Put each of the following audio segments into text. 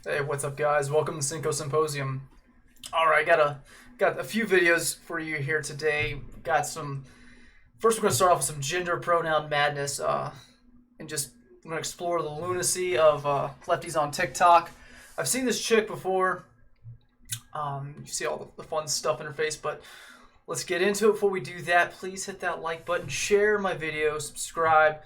Hey, what's up, guys? Welcome to Cinco Symposium. All right, got a few videos for you here today. Got some. First, we're gonna start off with some gender pronoun madness, and just I'm gonna explore the lunacy of lefties on TikTok. I've seen this chick before. You see all the fun stuff in her face, but let's get into it. Before we do that, please hit that like button, share my video, subscribe,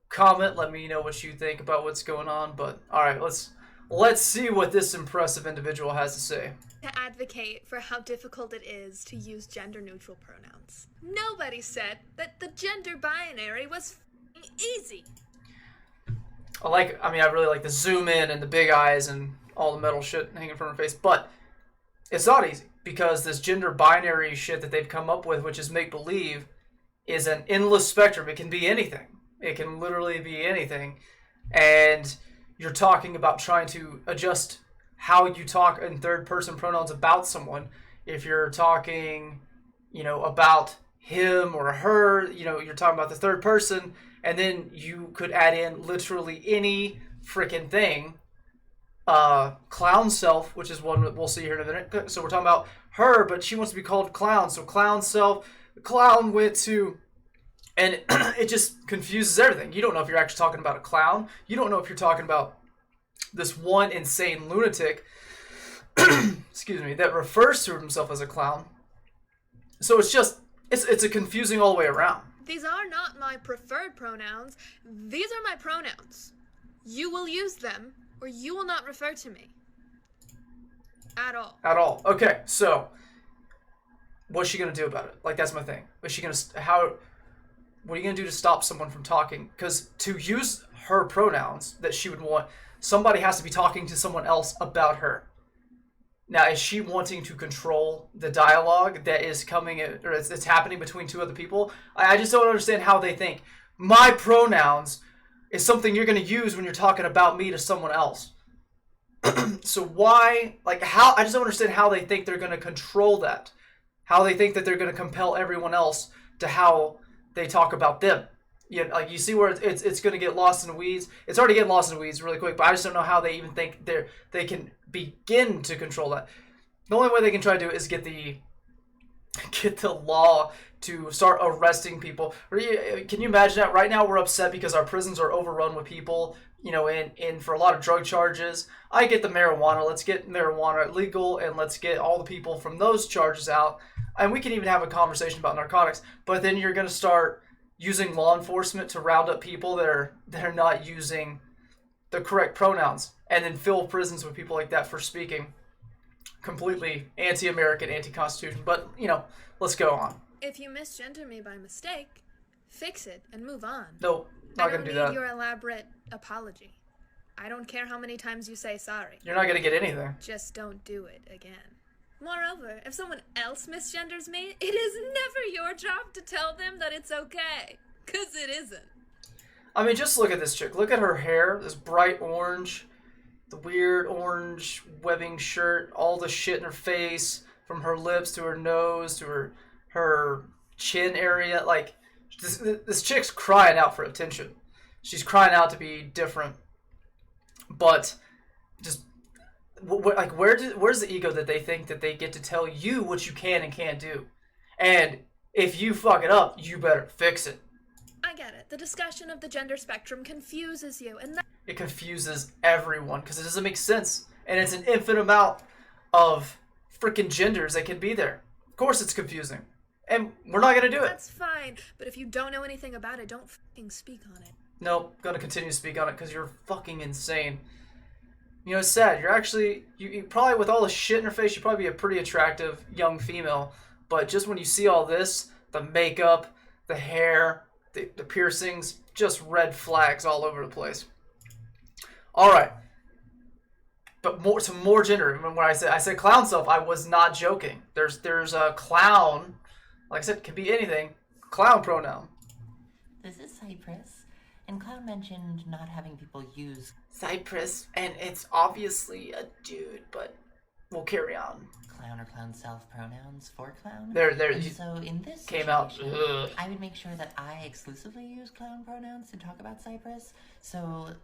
comment. Let me know what you think about what's going on. But all right, let's see what this impressive individual has to say. To advocate for how difficult it is to use gender-neutral pronouns. Nobody said that the gender binary was easy. I really like the zoom in and the big eyes and all the metal shit hanging from her face, but it's not easy because this gender binary shit that they've come up with, which is make believe, is an endless spectrum. It can be anything. It can literally be anything. And you're talking about trying to adjust how you talk in third person pronouns about someone. If you're talking, about him or her, you're talking about the third person, and then you could add in literally any freaking thing. Clown self, which is one that we'll see here in a minute. So we're talking about her, but she wants to be called clown. So clown self, clown went to, and it just confuses everything. You don't know if you're actually talking about a clown. You don't know if you're talking about this one insane lunatic, excuse me, that refers to himself as a clown. So it's a confusing all the way around. These are not my preferred pronouns. These are my pronouns. You will use them, or you will not refer to me. At all. At all. Okay, so what's she gonna do about it? Like, that's my thing. What are you gonna do to stop someone from talking? Because to use her pronouns that she would want, somebody has to be talking to someone else about her. Now, is she wanting to control the dialogue that is coming, or it's happening between two other people? I just don't understand how they think my pronouns is something you're going to use when you're talking about me to someone else. So why, I just don't understand how they think they're going to control that. How they think that they're going to compel everyone else to how they talk about them. You see where it's going to get lost in the weeds. It's already getting lost in the weeds really quick, but I just don't know how they even think they can begin to control that. The only way they can try to do it is get the law to start arresting people. Can you imagine that? Right now we're upset because our prisons are overrun with people, in for a lot of drug charges. I get the marijuana. Let's get marijuana legal, and let's get all the people from those charges out. And we can even have a conversation about narcotics. But then you're going to start using law enforcement to round up people that are not using the correct pronouns, and then fill prisons with people like that for speaking completely anti-American, anti-Constitution. But, let's go on. If you misgender me by mistake, fix it and move on. No, not going to do that. I don't need your elaborate apology. I don't care how many times you say sorry. You're not going to get anything. Just don't do it again. Moreover, if someone else misgenders me, it is never your job to tell them that it's okay. 'Cause it isn't. I mean, just look at this chick. Look at her hair, this bright orange, the weird orange webbing shirt, all the shit in her face, from her lips to her nose to her chin area. Like, this chick's crying out for attention. She's crying out to be different. But just, where's the ego that they think that they get to tell you what you can and can't do? And if you fuck it up, you better fix it. I get it. The discussion of the gender spectrum confuses you, and it confuses everyone because it doesn't make sense, and it's an infinite amount of freaking genders that can be there. Of course, it's confusing, and we're not gonna do it. That's fine, but if you don't know anything about it, don't fucking speak on it. Nope, gonna continue to speak on it because you're fucking insane. It's sad. You're actually you probably, with all the shit in her face, you'd probably be a pretty attractive young female, but just when you see all this, the makeup, the hair, the piercings, just red flags all over the place. All right, but more gender. When I said clown self, I was not joking. There's a clown, like I said, can be anything. Clown pronoun. This is Cypress, and Clown mentioned not having people use Cypress, and it's obviously a dude, but we'll carry on. Clown or clown self pronouns for clown. There. And so in this came out. I would make sure that I exclusively use clown pronouns to talk about Cypress, so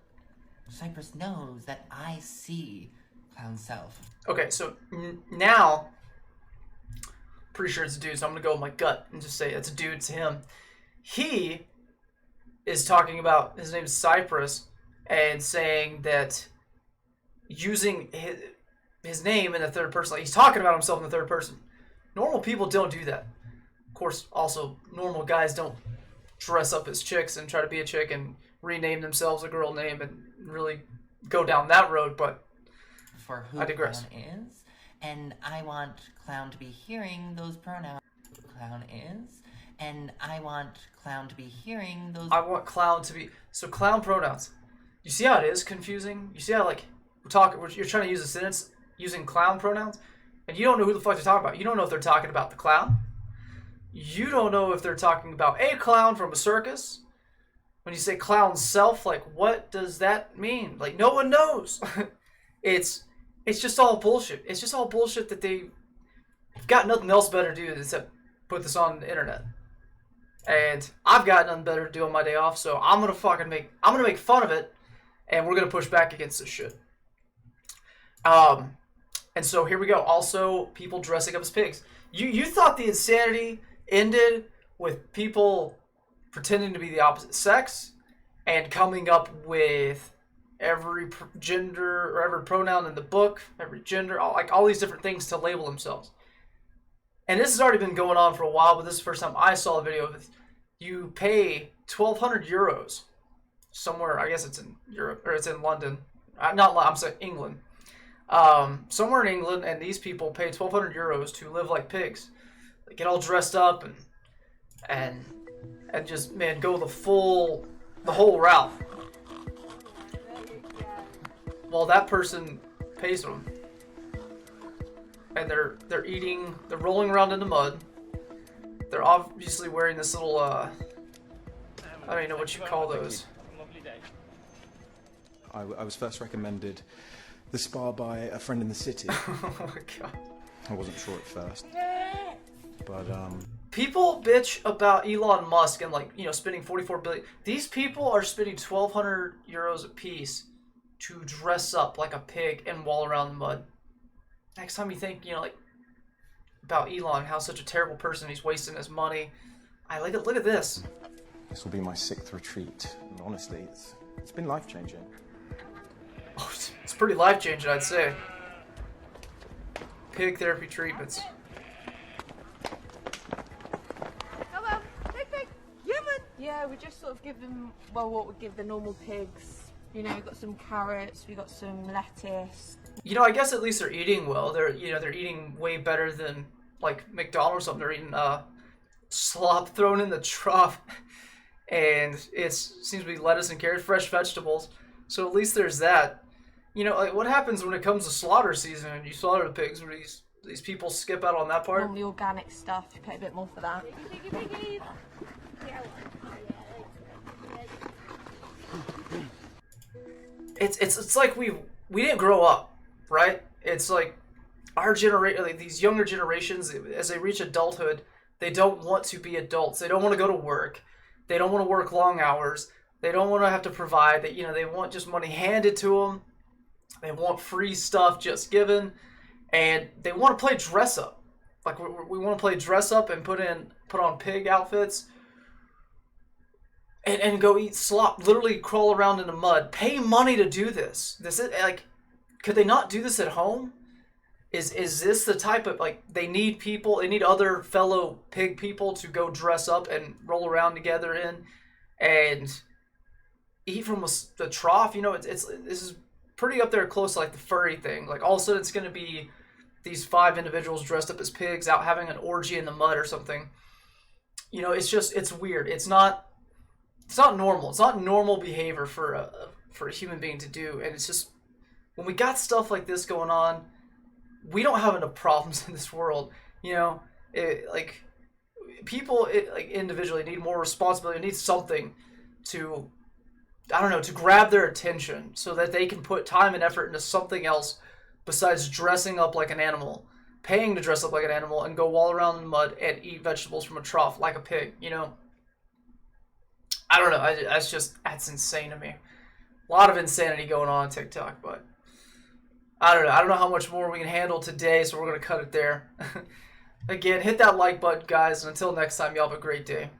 Cypress knows that I see clown self. Okay, so now, pretty sure it's a dude, so I'm gonna go with my gut and just say it's a dude. It's him. He is talking about, his name is Cypress, and saying that using his name in the third person, like he's talking about himself in the third person. Normal people don't do that. Of course, also normal guys don't dress up as chicks and try to be a chick and rename themselves a girl name and really go down that road. But For who I digress. clown is, and I want clown to be hearing those pronouns. Who clown is, and I want clown to be hearing those. I want clown to be clown pronouns. You see how it is confusing? You see how like you're trying to use a sentence using clown pronouns, and you don't know who the fuck they're talking about. You don't know if they're talking about the clown. You don't know if they're talking about a clown from a circus. When you say clown self, like what does that mean? Like no one knows. it's just all bullshit. It's just all bullshit that they've got nothing else better to do except put this on the internet. And I've got nothing better to do on my day off, so I'm gonna make fun of it, and we're gonna push back against this shit. And so here we go. Also, people dressing up as pigs. You thought the insanity ended with people pretending to be the opposite sex and coming up with every gender or every pronoun in the book, every gender, all these different things to label themselves. And this has already been going on for a while, but this is the first time I saw a video of it. You pay 1,200 euros somewhere. I guess it's in Europe or it's in London. I'm saying England. Somewhere in England, and these people pay 1,200 euros to live like pigs. They get all dressed up and just go the whole route. Well, that person pays them, and they're rolling around in the mud. They're obviously wearing this little I don't even know what you call those. I was first recommended the spa by a friend in the city. Oh my god. I wasn't sure at first, but people bitch about Elon Musk and spending 44 billion. These people are spending 1,200 euros a piece to dress up like a pig and wall around the mud. Next time you think about Elon, how such a terrible person, he's wasting his money. Look at this. This will be my 6th retreat, and honestly, it's been life-changing. Oh, it's pretty life-changing, I'd say. Pig therapy treatments. Hello, pig, human. Yeah, we just sort of give them, what we give the normal pigs. You know, we've got some carrots, we got some lettuce. I guess at least they're eating well. They're eating way better than like McDonald's or something. They're eating slop thrown in the trough, and it seems to be lettuce and carrots, fresh vegetables. So at least there's that. What happens when it comes to slaughter season and you slaughter the pigs? Where these people skip out on that part? Normally organic stuff, you pay a bit more for that. It's like we didn't grow up, right? It's like our generation, like these younger generations, as they reach adulthood, they don't want to be adults. They don't want to go to work. They don't want to work long hours. They don't want to have to provide. They want just money handed to them. They want free stuff just given, and they want to play dress up. Like we want to play dress up and put on pig outfits. And go eat slop, literally crawl around in the mud, pay money to do this. This is could they not do this at home? Is this the type of they need other fellow pig people to go dress up and roll around together in and eat from the trough? This is pretty up there close to the furry thing. All of a sudden it's going to be these 5 individuals dressed up as pigs out having an orgy in the mud or something. It's weird. It's not normal. It's not normal behavior for a human being to do. And it's just, when we got stuff like this going on, we don't have enough problems in this world. People individually need more responsibility, need something to, to grab their attention so that they can put time and effort into something else besides dressing up like an animal, paying to dress up like an animal and go wall around in the mud and eat vegetables from a trough like a pig, I don't know. That's insane to me. A lot of insanity going on TikTok, but I don't know. I don't know how much more we can handle today, so we're going to cut it there. Again, hit that like button, guys, and until next time, y'all have a great day.